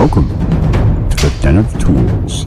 Welcome to the Den of Tools.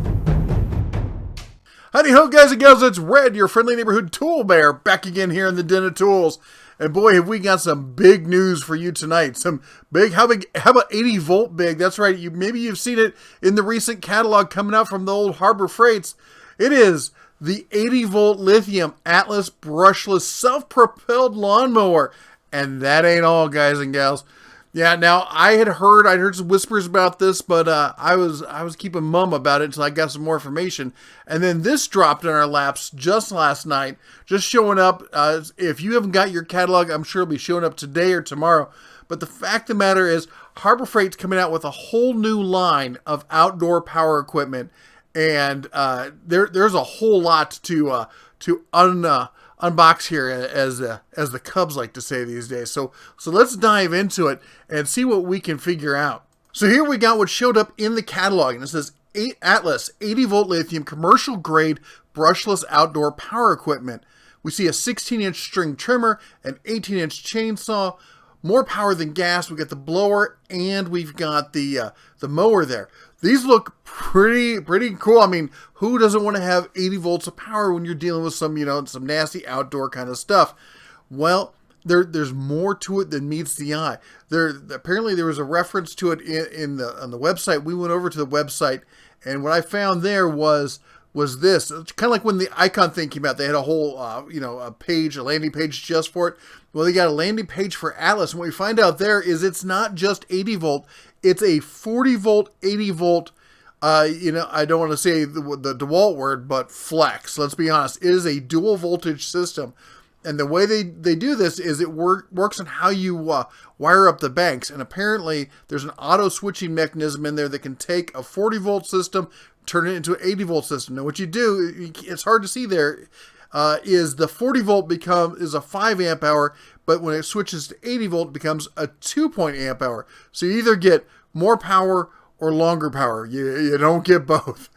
Howdy ho, guys and gals, it's Red, your friendly neighborhood tool bear, back again here in the Den of Tools. And boy, have we got some big news for you tonight. Some big, how about 80 volt big? That's right, maybe you've seen it in the recent catalog coming out from the old Harbor Freights. It is the 80 volt lithium Atlas brushless self-propelled lawnmower. And that ain't all, guys and gals. Yeah, now I'd heard some whispers about this, but I was keeping mum about it until I got some more information. And then this dropped in our laps just last night, just showing up. If you haven't got your catalog, I'm sure it'll be showing up today or tomorrow. But the fact of the matter is, Harbor Freight's coming out with a whole new line of outdoor power equipment, and there's a whole lot to unbox here, as the Cubs like to say these days. So let's dive into it and see what we can figure out. So here we got what showed up in the catalog, and it says Atlas 80 volt lithium commercial grade brushless outdoor power equipment. We see a 16-inch string trimmer, an 18-inch chainsaw, more power than gas. We got the blower, and we've got the mower there. These look pretty cool. I mean, who doesn't want to have 80 volts of power when you're dealing with some nasty outdoor kind of stuff? Well, there's more to it than meets the eye. Apparently there was a reference to it on the website. We went over to the website, and what I found there was this. It's kind of like when the Icon thing came out. They had a whole a landing page just for it. Well, they got a landing page for Atlas, and what we find out there is it's not just 80 volt. It's a 40 volt, 80 volt, I don't want to say the DeWalt word, but flex. Let's be honest. It is a dual voltage system. And the way they do this is it works on how you wire up the banks. And apparently there's an auto switching mechanism in there that can take a 40 volt system, turn it into an 80 volt system. Now what you do, it's hard to see there, is the 40 volt is a 5 amp hour, but when it switches to 80 volt, it becomes a 2 amp hour. So you either get more power or longer power. You don't get both.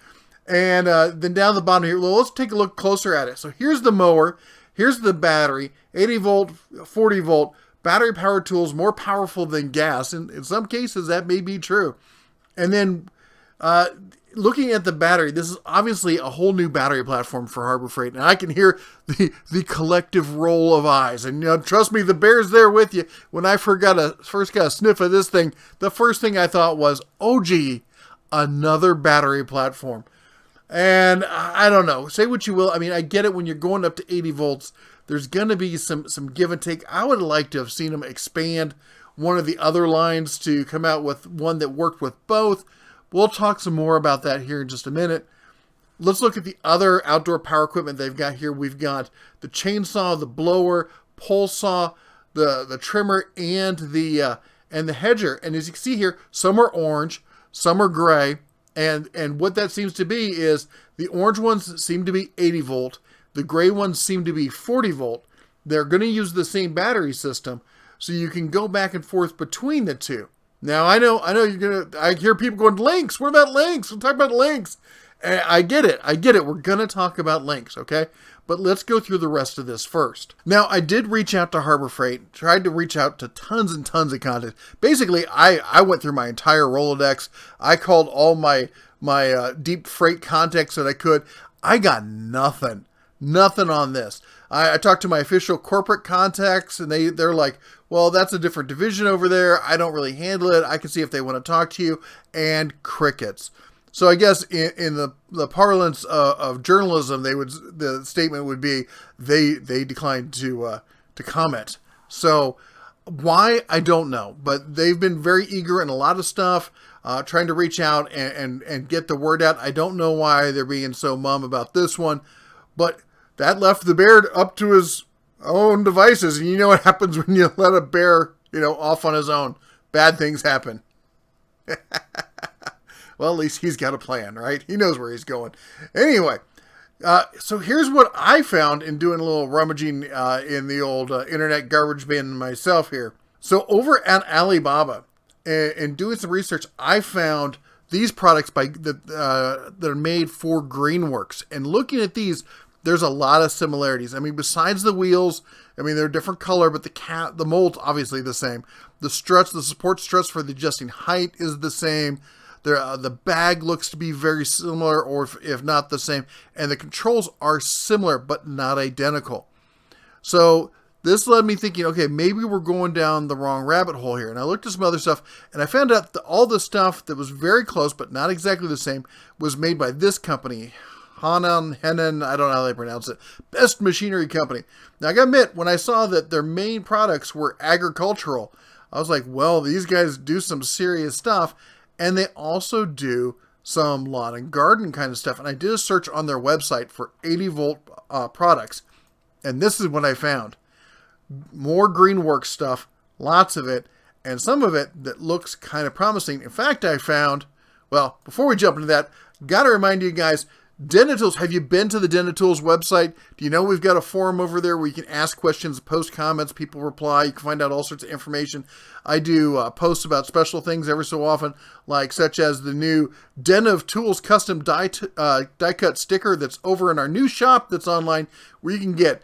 And then down the bottom here, well, let's take a look closer at it. So here's the mower. Here's the battery, 80 volt, 40 volt, battery powered tools, more powerful than gas. And in some cases, that may be true. And then looking at the battery, this is obviously a whole new battery platform for Harbor Freight. And I can hear the collective roll of eyes. And trust me, the bear's there with you. When I first got a sniff of this thing, the first thing I thought was, oh gee, another battery platform. And I don't know, say what you will. I mean, I get it when you're going up to 80 volts, there's going to be some give and take. I would like to have seen them expand one of the other lines to come out with one that worked with both. We'll talk some more about that here in just a minute. Let's look at the other outdoor power equipment they've got here. We've got the chainsaw, the blower, pole saw, the trimmer, and the hedger. And as you can see here, some are orange, some are gray. And what that seems to be is the orange ones seem to be 80 volt. The gray ones seem to be 40 volt. They're going to use the same battery system, so you can go back and forth between the two. Now, I know I hear people going, links. What about links? We'll talk about links. And I get it. We're going to talk about links, okay? But let's go through the rest of this first. Now, I did reach out to Harbor Freight, tried to reach out to tons and tons of content. Basically, I went through my entire Rolodex. I called all my deep freight contacts that I could. I got nothing on this. I talked to my official corporate contacts, and they're like, well, that's a different division over there. I don't really handle it. I can see if they want to talk to you. And crickets. So I guess in the parlance of journalism, the statement would be they declined to comment. So why, I don't know, but they've been very eager in a lot of stuff, trying to reach out and get the word out. I don't know why they're being so mum about this one, but that left the bear up to his own devices. And you know what happens when you let a bear, off on his own. Bad things happen. Well, at least he's got a plan, right? He knows where he's going. Anyway, so here's what I found in doing a little rummaging in the old internet garbage bin myself here. So over at Alibaba, and doing some research, I found these products that are made for Greenworks. And looking at these, there's a lot of similarities. I mean, besides the wheels, they're a different color, but the mold's obviously the same. The struts, the support struts for the adjusting height is the same. The bag looks to be very similar, or if not the same, and the controls are similar but not identical. So this led me thinking, okay, maybe we're going down the wrong rabbit hole here. And I looked at some other stuff, and I found out that all the stuff that was very close but not exactly the same was made by this company, Hennen, I don't know how they pronounce it, Best Machinery Company. Now, I gotta admit, when I saw that their main products were agricultural, I was like, well, these guys do some serious stuff, and they also do some lawn and garden kind of stuff. And I did a search on their website for 80-volt products, and this is what I found. More Greenworks stuff, lots of it, and some of it that looks kind of promising. In fact, I found, well, before we jump into that, got to remind you guys, Denatools, have you been to the Denatools website? Do you know we've got a forum over there where you can ask questions, post comments, people reply, you can find out all sorts of information. I do posts about special things every so often, like such as the new Den of Tools custom die cut sticker that's over in our new shop that's online, where you can get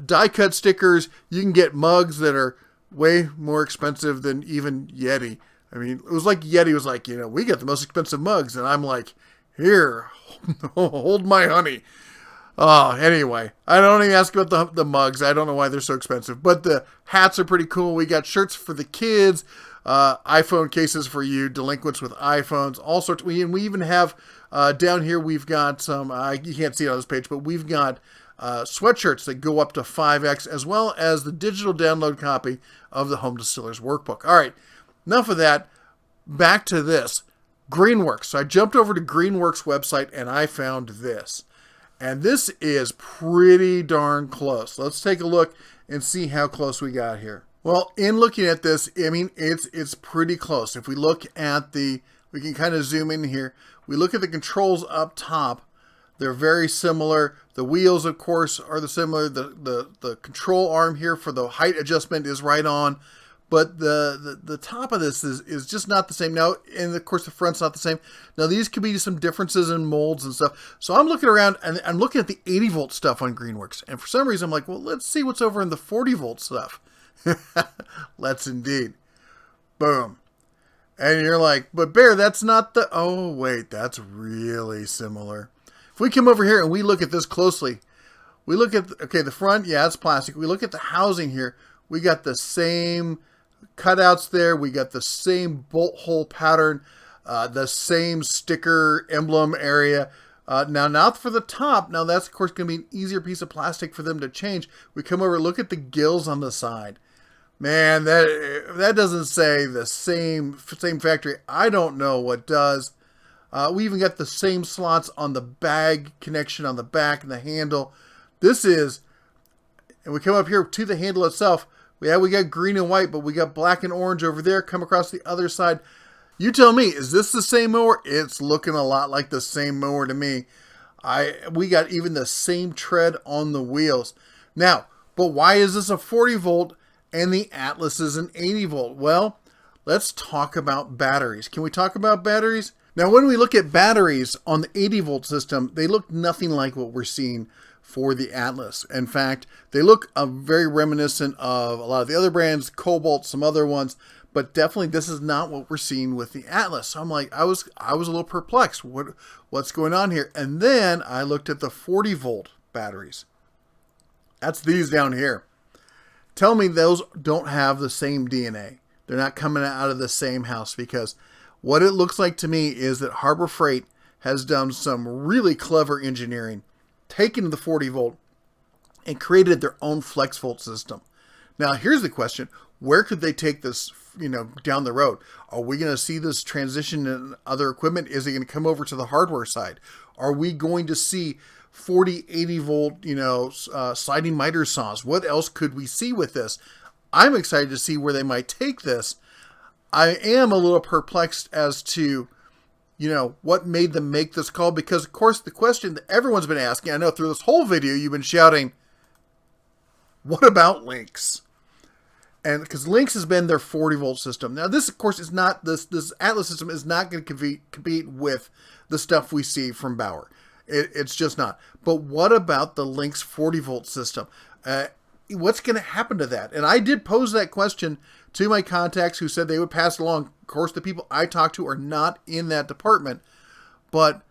die cut stickers. You can get mugs that are way more expensive than even Yeti. I mean, it was like Yeti was like, we get the most expensive mugs, and I'm like, here, hold my honey. Anyway, I don't even ask about the mugs. I don't know why they're so expensive, but the hats are pretty cool. We got shirts for the kids, iPhone cases for you delinquents with iPhones, all sorts. We even have down here, we've got some, you can't see it on this page, but we've got sweatshirts that go up to 5X, as well as the digital download copy of the Home Distillers Workbook. All right, enough of that. Back to this. Greenworks. So I jumped over to Greenworks website and I found this. And this is pretty darn close. Let's take a look and see how close we got here. Well, in looking at this, I mean, it's pretty close. If we look at we can kind of zoom in here. We look at the controls up top. They're very similar. The wheels, of course, are similar. The control arm here for the height adjustment is right on. But the top of this is just not the same. Now, and of course, the front's not the same. Now, these could be some differences in molds and stuff. So I'm looking around, and I'm looking at the 80-volt stuff on Greenworks. And for some reason, I'm like, well, let's see what's over in the 40-volt stuff. Let's indeed. Boom. And you're like, but Bear, that's not the... Oh, wait, that's really similar. If we come over here and we look at this closely, we look at, okay, the front, yeah, it's plastic. We look at the housing here. We got the same cutouts there. We got the same bolt hole pattern, the same sticker emblem area. Now, not for the top. Now, that's, of course, going to be an easier piece of plastic for them to change. We come over, look at the gills on the side. Man, that doesn't say the same factory. I don't know what does. We even got the same slots on the bag connection on the back and the handle. This is, and we come up here to the handle itself. Yeah, we got green and white, but we got black and orange over there. Come across the other side. You tell me, is this the same mower? It's looking a lot like the same mower to me. We got even the same tread on the wheels. Now, but why is this a 40 volt and the Atlas is an 80 volt? Well, let's talk about batteries. Can we talk about batteries? Now, when we look at batteries on the 80 volt system, they look nothing like what we're seeing for the Atlas. In fact, they look very reminiscent of a lot of the other brands, Cobalt, some other ones, but definitely this is not what we're seeing with the Atlas. So I'm like, I was a little perplexed. What's going on here? And then I looked at the 40 volt batteries. That's these down here. Tell me those don't have the same DNA. They're not coming out of the same house, because what it looks like to me is that Harbor Freight has done some really clever engineering, taken the 40 volt and created their own FlexVolt system. Now, here's the question. Where could they take this, down the road? Are we going to see this transition in other equipment? Is it going to come over to the hardware side? Are we going to see 40, 80 volt, sliding miter saws? What else could we see with this? I'm excited to see where they might take this. I am a little perplexed as to what made them make this call, because, of course, the question that everyone's been asking, I know through this whole video, you've been shouting, what about Lynx? And because Lynx has been their 40 volt system. Now, this, of course, is not, this Atlas system is not going to compete with the stuff we see from Bauer. It's just not. But what about the Lynx 40 volt system? What's going to happen to that? And I did pose that question to my contacts who said they would pass it along. Of course, the people I talk to are not in that department. But,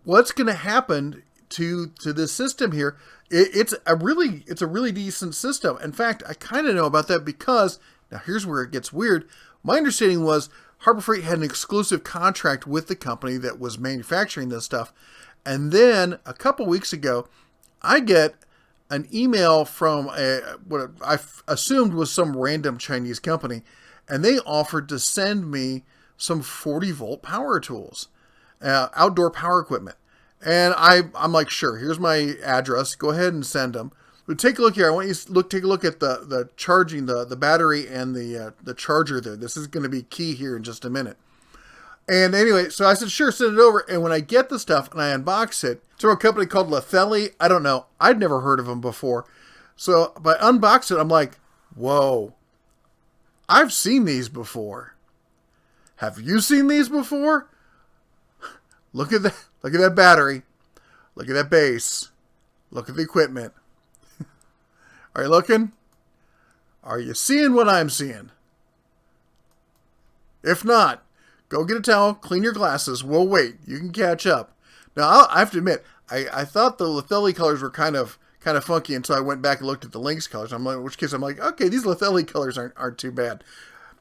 what's going to happen to this system here? It's a really decent system. In fact, I kind of know about that because, now here's where it gets weird. My understanding was Harbor Freight had an exclusive contract with the company that was manufacturing this stuff. And then a couple weeks ago, I get an email from what I assumed was some random Chinese company, and they offered to send me some 40-volt power tools, outdoor power equipment. And I'm like, sure, here's my address. Go ahead and send them. But take a look here. I want you to take a look at the charging, the battery and the charger there. This is going to be key here in just a minute. And anyway, so I said, sure, send it over. And when I get the stuff and I unbox it, it's from a company called Latheli. I don't know. I'd never heard of them before. So, but I unbox it, I'm like, whoa, I've seen these before. Have you seen these before? Look at that. Look at that battery. Look at that base. Look at the equipment. Are you looking? Are you seeing what I'm seeing? If not, go get a towel, clean your glasses. We'll wait. You can catch up. Now, I have to admit, I thought the Latheli colors were kind of funky until I went back and looked at the Lynx colors. In which case I'm like, okay, these Latheli colors aren't too bad.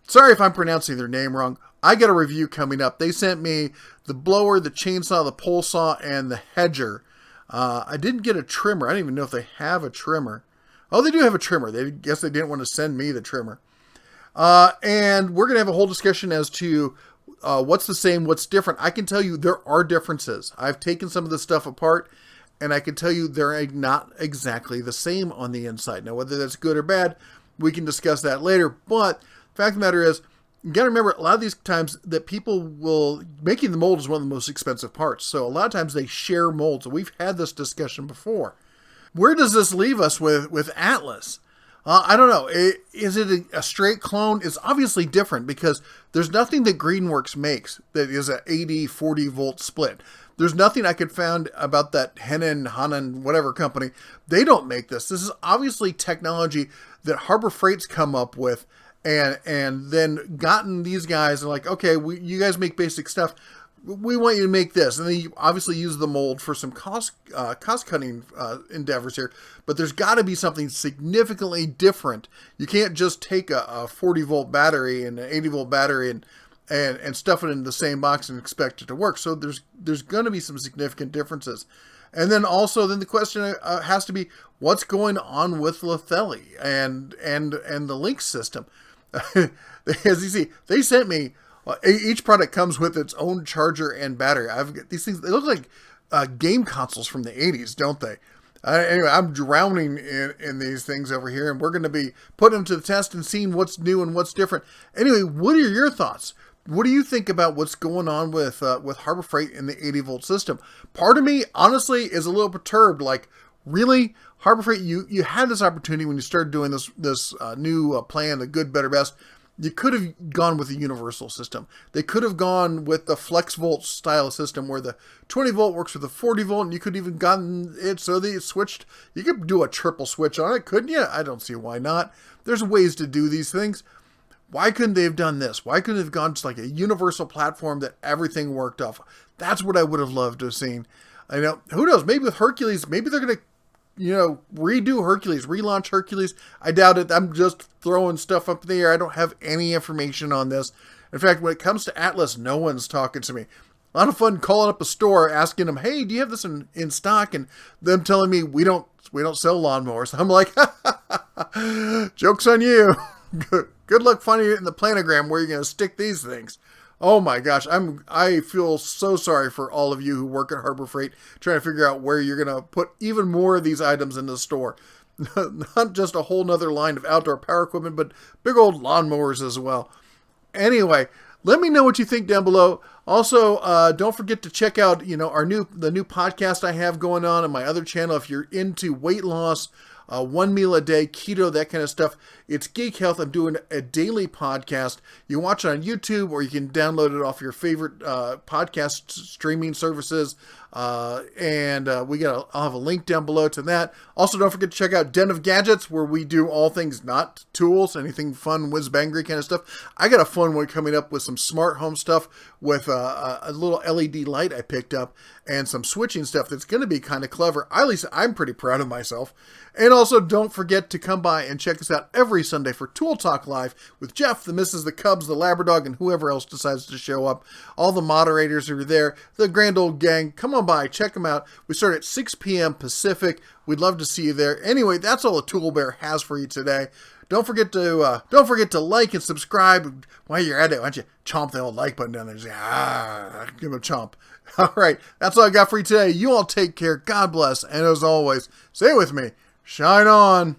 Sorry if I'm pronouncing their name wrong. I got a review coming up. They sent me the blower, the chainsaw, the pole saw, and the hedger. I didn't get a trimmer. I don't even know if they have a trimmer. Oh, they do have a trimmer. They guess they didn't want to send me the trimmer. And we're going to have a whole discussion as to what's the same, what's different. I can tell you there are differences. I've taken some of this stuff apart, and I can tell you they're not exactly the same on the inside. Now, whether that's good or bad, we can discuss that later. But the fact of the matter is, you got to remember, a lot of these times that people making the mold is one of the most expensive parts. So a lot of times they share molds. We've had this discussion before. Where does this leave us with Atlas? I don't know. Is it a straight clone? It's obviously different because there's nothing that Greenworks makes that is an 80-40 volt split. There's nothing I could find about that Hanan, whatever company. They don't make this. This is obviously technology that Harbor Freight's come up with and then gotten these guys and like, okay, you guys make basic stuff. We want you to make this. And then you obviously use the mold for some cost-cutting endeavors here. But there's got to be something significantly different. You can't just take a 40-volt battery and an 80-volt battery and stuff it in the same box and expect it to work. So there's going to be some significant differences. And then also, the question has to be, what's going on with Latheli and the Lynx system? As you see, they sent me, each product comes with its own charger and battery. I've got these things, they look like game consoles from the 80s, don't they? Anyway, I'm drowning in these things over here, and we're going to be putting them to the test and seeing what's new and what's different. Anyway, what are your thoughts? What do you think about what's going on with Harbor Freight and the 80-volt system? Part of me, honestly, is a little perturbed. Like, really, Harbor Freight, you had this opportunity when you started doing this new plan, the good, better, best. You could have gone with a universal system. They could have gone with the FlexVolt style system where the 20-volt works with the 40-volt, and you could even gotten it so they switched. You could do a triple switch on it, couldn't you? I don't see why not. There's ways to do these things. Why couldn't they have done this? Why couldn't they have gone just like a universal platform that everything worked off? That's what I would have loved to have seen. I know, who knows? Maybe with Hercules, maybe they're going to, redo Hercules, relaunch Hercules. I doubt it. I'm just throwing stuff up in the air. I don't have any information on this. In fact, when it comes to Atlas, no one's talking to me. A lot of fun calling up a store, asking them, hey, do you have this in stock? And them telling me, we don't sell lawnmowers. I'm like, joke's on you. Good luck finding it in the planogram where you're going to stick these things. Oh my gosh, I feel so sorry for all of you who work at Harbor Freight trying to figure out where you're going to put even more of these items in the store. Not just a whole nother line of outdoor power equipment, but big old lawnmowers as well. Anyway, let me know what you think down below. Also, don't forget to check out, the new podcast I have going on my other channel. If you're into weight loss, one meal a day, keto, that kind of stuff, It's Geek Health. I'm doing a daily podcast. You watch it on YouTube, or you can download it off your favorite podcast streaming services. I'll have a link down below to that. Also, don't forget to check out Den of Gadgets, where we do all things not tools, anything fun, whiz-bangry kind of stuff. I got a fun one coming up with some smart home stuff with a little LED light I picked up and some switching stuff that's going to be kind of clever. At least I'm pretty proud of myself. And also, don't forget to come by and check us out every Sunday for Tool Talk Live with Jeff, the Missus, the Cubs, the Labradog, and whoever else decides to show up. All the moderators are there, the grand old gang. Come on by, check them out. We start at 6 p.m. Pacific. We'd love to see you there. Anyway, that's all the Tool Bear has for you today. Don't forget to like and subscribe. While you're at it, why don't you chomp the old like button down there and say, give him a chomp. All right, that's all I got for you today. You all take care. God bless. And as always, say it with me, shine on.